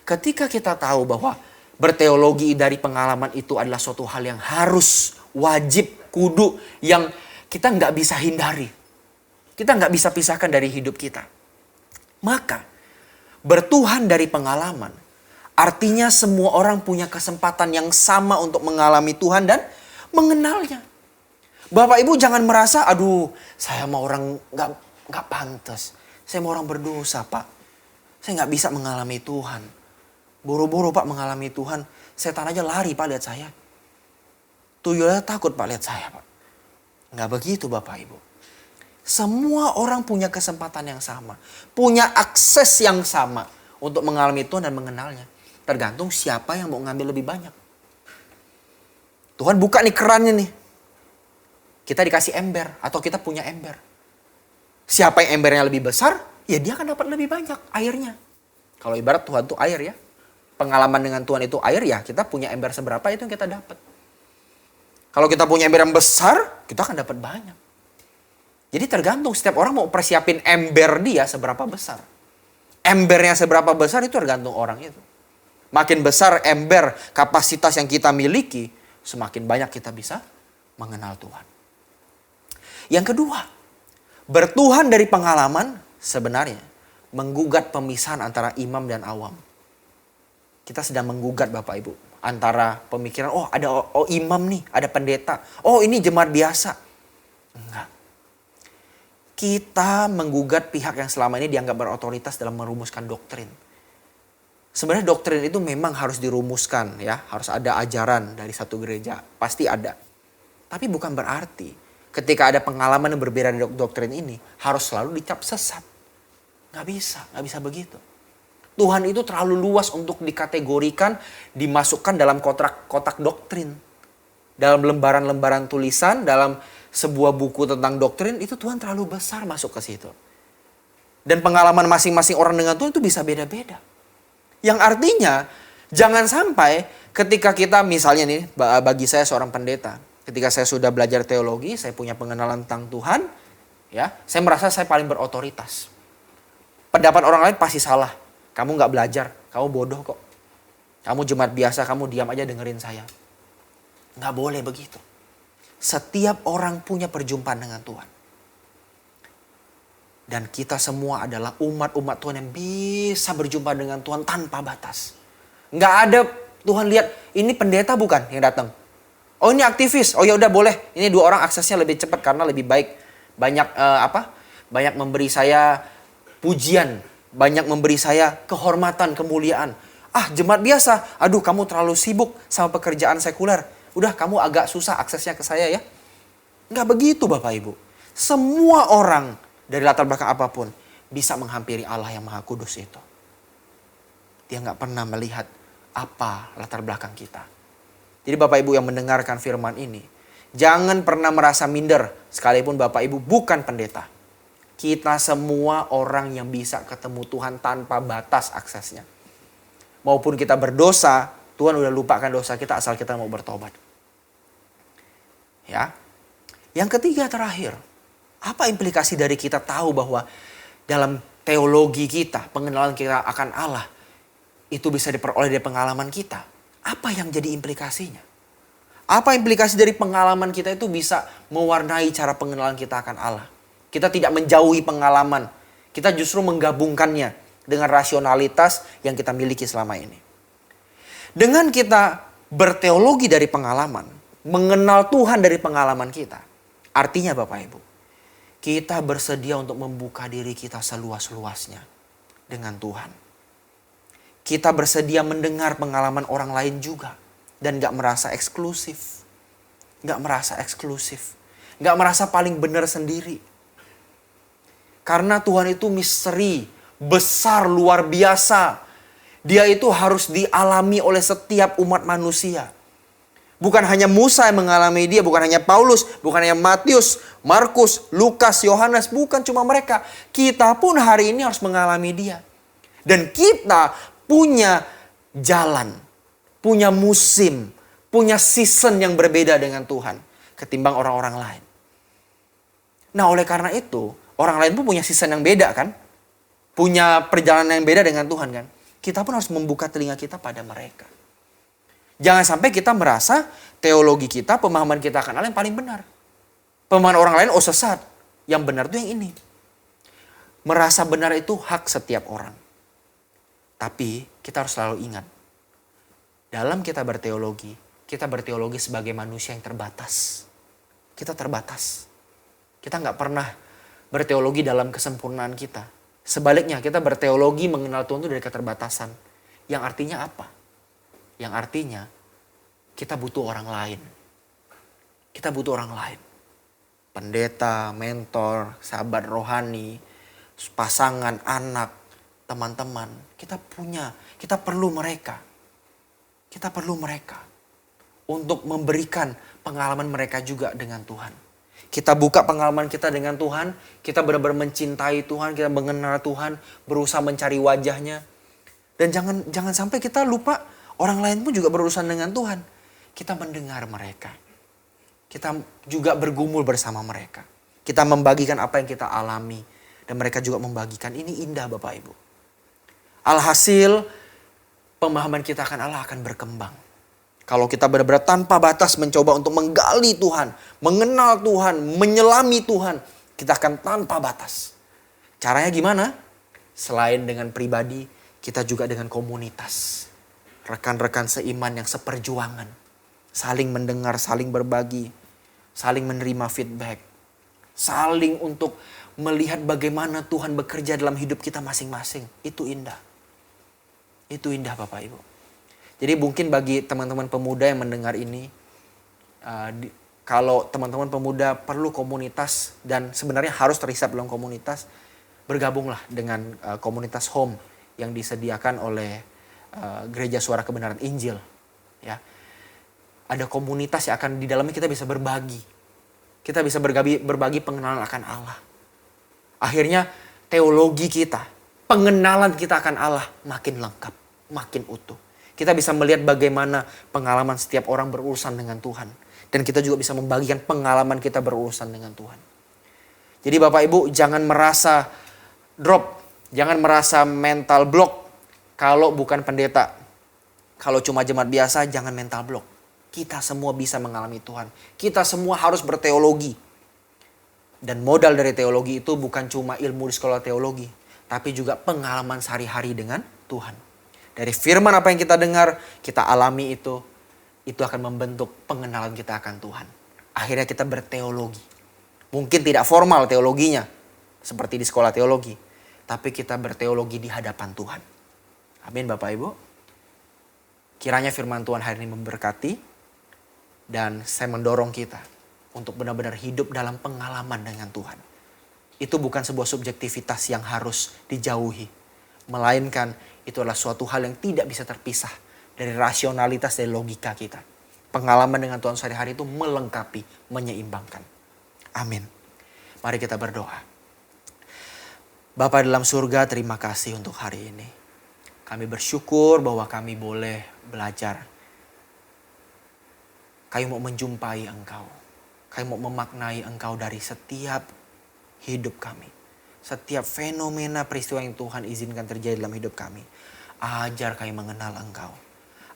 ketika kita tahu bahwa berteologi dari pengalaman itu adalah suatu hal yang harus, wajib, kudu, yang kita nggak bisa hindari. Kita nggak bisa pisahkan dari hidup kita. Maka, bertuhan dari pengalaman, artinya semua orang punya kesempatan yang sama untuk mengalami Tuhan dan mengenalnya. Bapak Ibu jangan merasa, aduh saya mau orang nggak pantas. Saya mau orang berdosa Pak. Saya nggak bisa mengalami Tuhan. Boro-boro Pak mengalami Tuhan. Setan aja lari Pak lihat saya. Tuyul aja takut Pak lihat saya Pak. Nggak begitu Bapak Ibu. Semua orang punya kesempatan yang sama. Punya akses yang sama untuk mengalami Tuhan dan mengenalnya. Tergantung siapa yang mau ngambil lebih banyak. Tuhan buka nih kerannya nih. Kita dikasih ember atau kita punya ember. Siapa yang embernya lebih besar, ya dia akan dapat lebih banyak airnya. Kalau ibarat Tuhan itu air ya. Pengalaman dengan Tuhan itu air ya, kita punya ember seberapa itu yang kita dapat. Kalau kita punya ember yang besar, kita akan dapat banyak. Jadi tergantung setiap orang mau persiapin ember dia seberapa besar. Embernya seberapa besar itu tergantung orang itu. Makin besar ember kapasitas yang kita miliki, semakin banyak kita bisa mengenal Tuhan. Yang kedua, bertuhan dari pengalaman sebenarnya menggugat pemisahan antara imam dan awam. Kita sedang menggugat Bapak Ibu antara pemikiran, oh ada imam nih, ada pendeta. Oh ini jemaat biasa. Enggak. Kita menggugat pihak yang selama ini dianggap berotoritas dalam merumuskan doktrin. Sebenarnya doktrin itu memang harus dirumuskan ya, harus ada ajaran dari satu gereja, pasti ada. Tapi bukan berarti ketika ada pengalaman yang berbeda dari doktrin ini harus selalu dicap sesat. Nggak bisa begitu. Tuhan itu terlalu luas untuk dikategorikan, dimasukkan dalam kotak doktrin. Dalam lembaran-lembaran tulisan, dalam sebuah buku tentang doktrin, itu Tuhan terlalu besar masuk ke situ. Dan pengalaman masing-masing orang dengan Tuhan itu bisa beda-beda. Yang artinya, jangan sampai ketika kita misalnya nih, bagi saya seorang pendeta, ketika saya sudah belajar teologi, saya punya pengenalan tentang Tuhan, ya, saya merasa saya paling berotoritas. Pendapat orang lain pasti salah. Kamu nggak belajar, kamu bodoh kok. Kamu jemaat biasa, kamu diam aja dengerin saya. Nggak boleh begitu. Setiap orang punya perjumpaan dengan Tuhan. Dan kita semua adalah umat-umat Tuhan yang bisa berjumpa dengan Tuhan tanpa batas. Nggak ada Tuhan lihat, ini pendeta bukan yang datang. Oh ini aktivis, oh ya udah boleh. Ini 2 orang aksesnya lebih cepat karena lebih baik. Banyak memberi saya pujian, banyak memberi saya kehormatan, kemuliaan. Ah jemaat biasa, aduh kamu terlalu sibuk sama pekerjaan sekuler. Udah kamu agak susah aksesnya ke saya ya. Nggak begitu Bapak Ibu. Semua orang dari latar belakang apapun bisa menghampiri Allah yang Maha Kudus itu. Dia nggak pernah melihat apa latar belakang kita. Jadi Bapak Ibu yang mendengarkan firman ini, jangan pernah merasa minder sekalipun Bapak Ibu bukan pendeta. Kita semua orang yang bisa ketemu Tuhan tanpa batas aksesnya. Maupun kita berdosa, Tuhan udah lupakan dosa kita asal kita mau bertobat. Ya. Yang ketiga terakhir, apa implikasi dari kita tahu bahwa dalam teologi kita, pengenalan kita akan Allah, itu bisa diperoleh dari pengalaman kita. Apa yang jadi implikasinya? Apa implikasi dari pengalaman kita itu bisa mewarnai cara pengenalan kita akan Allah? Kita tidak menjauhi pengalaman. Kita justru menggabungkannya dengan rasionalitas yang kita miliki selama ini. Dengan kita berteologi dari pengalaman, mengenal Tuhan dari pengalaman kita, artinya Bapak Ibu, kita bersedia untuk membuka diri kita seluas-luasnya dengan Tuhan. Kita bersedia mendengar pengalaman orang lain juga. Dan gak merasa eksklusif. Gak merasa eksklusif. Gak merasa paling benar sendiri. Karena Tuhan itu misteri, besar, luar biasa. Dia itu harus dialami oleh setiap umat manusia. Bukan hanya Musa yang mengalami dia, bukan hanya Paulus, bukan hanya Matius, Markus, Lukas, Yohanes, bukan cuma mereka. Kita pun hari ini harus mengalami dia. Dan kita punya jalan, punya musim, punya season yang berbeda dengan Tuhan ketimbang orang-orang lain. Nah, oleh karena itu, orang lain pun punya season yang beda kan? Punya perjalanan yang beda dengan Tuhan kan? Kita pun harus membuka telinga kita pada mereka. Jangan sampai kita merasa teologi kita, pemahaman kita akan Allah yang paling benar. Pemahaman orang lain, oh sesat. Yang benar itu yang ini. Merasa benar itu hak setiap orang. Tapi kita harus selalu ingat. Dalam kita berteologi sebagai manusia yang terbatas. Kita terbatas. Kita nggak pernah berteologi dalam kesempurnaan kita. Sebaliknya kita berteologi mengenal Tuhan itu dari keterbatasan. Yang artinya apa? Yang artinya kita butuh orang lain. Kita butuh orang lain. Pendeta, mentor, sahabat rohani, pasangan, anak, teman-teman. Kita perlu mereka. Kita perlu mereka. Untuk memberikan pengalaman mereka juga dengan Tuhan. Kita buka pengalaman kita dengan Tuhan. Kita benar-benar mencintai Tuhan. Kita mengenal Tuhan. Berusaha mencari wajahnya. Dan jangan sampai kita lupa orang lain pun juga berurusan dengan Tuhan. Kita mendengar mereka. Kita juga bergumul bersama mereka. Kita membagikan apa yang kita alami. Dan mereka juga membagikan. Ini indah Bapak Ibu. Alhasil pemahaman kita akan Allah akan berkembang. Kalau kita benar-benar tanpa batas mencoba untuk menggali Tuhan. Mengenal Tuhan. Menyelami Tuhan. Kita akan tanpa batas. Caranya gimana? Selain dengan pribadi. Kita juga dengan komunitas. Rekan-rekan seiman yang seperjuangan. Saling mendengar, saling berbagi. Saling menerima feedback. Saling untuk melihat bagaimana Tuhan bekerja dalam hidup kita masing-masing. Itu indah. Itu indah Bapak Ibu. Jadi mungkin bagi teman-teman pemuda yang mendengar ini. Kalau teman-teman pemuda perlu komunitas. Dan sebenarnya harus terhisap dalam komunitas. Bergabunglah dengan komunitas home. Yang disediakan oleh Gereja Suara Kebenaran Injil. Ya. Ada komunitas yang akan di dalamnya kita bisa berbagi. Kita bisa berbagi pengenalan akan Allah. Akhirnya teologi kita, pengenalan kita akan Allah makin lengkap, makin utuh. Kita bisa melihat bagaimana pengalaman setiap orang berurusan dengan Tuhan. Dan kita juga bisa membagikan pengalaman kita berurusan dengan Tuhan. Jadi Bapak Ibu jangan merasa drop, jangan merasa mental block kalau bukan pendeta. Kalau cuma jemaat biasa jangan mental block. Kita semua bisa mengalami Tuhan. Kita semua harus berteologi. Dan modal dari teologi itu bukan cuma ilmu di sekolah teologi. Tapi juga pengalaman sehari-hari dengan Tuhan. Dari firman apa yang kita dengar, kita alami itu akan membentuk pengenalan kita akan Tuhan. Akhirnya kita berteologi. Mungkin tidak formal teologinya. Seperti di sekolah teologi. Tapi kita berteologi di hadapan Tuhan. Amin Bapak Ibu. Kiranya firman Tuhan hari ini memberkati. Dan saya mendorong kita untuk benar-benar hidup dalam pengalaman dengan Tuhan. Itu bukan sebuah subjektivitas yang harus dijauhi. Melainkan itu adalah suatu hal yang tidak bisa terpisah dari rasionalitas dan logika kita. pengalaman dengan Tuhan sehari-hari itu melengkapi, menyeimbangkan. Amin. Mari kita berdoa. Bapa dalam surga, terima kasih untuk hari ini. Kami bersyukur bahwa kami boleh belajar. Kami mau menjumpai Engkau. Kami mau memaknai Engkau dari setiap hidup kami. Setiap fenomena peristiwa yang Tuhan izinkan terjadi dalam hidup kami. Ajar kami mengenal Engkau.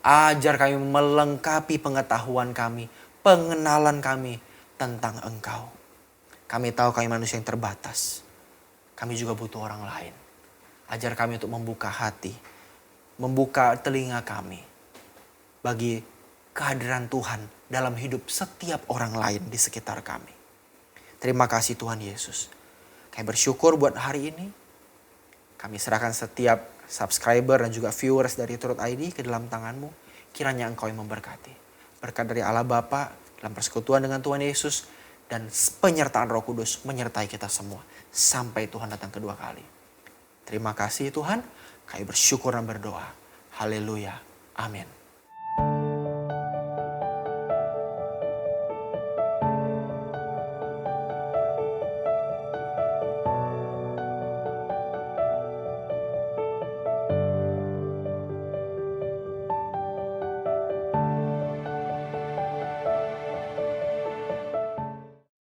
Ajar kami melengkapi pengetahuan kami, pengenalan kami tentang Engkau. Kami tahu kami manusia yang terbatas. Kami juga butuh orang lain. Ajar kami untuk membuka hati, membuka telinga kami bagi kehadiran Tuhan dalam hidup setiap orang lain di sekitar kami. Terima kasih Tuhan Yesus. Kami bersyukur buat hari ini. Kami serahkan setiap subscriber dan juga viewers dari Truth ID ke dalam tangan-Mu. Kiranya Engkau yang memberkati. Berkat dari Allah Bapa dalam persekutuan dengan Tuhan Yesus dan penyertaan Roh Kudus menyertai kita semua sampai Tuhan datang kedua kali. Terima kasih Tuhan. Kami bersyukur dan berdoa. Haleluya. Amin.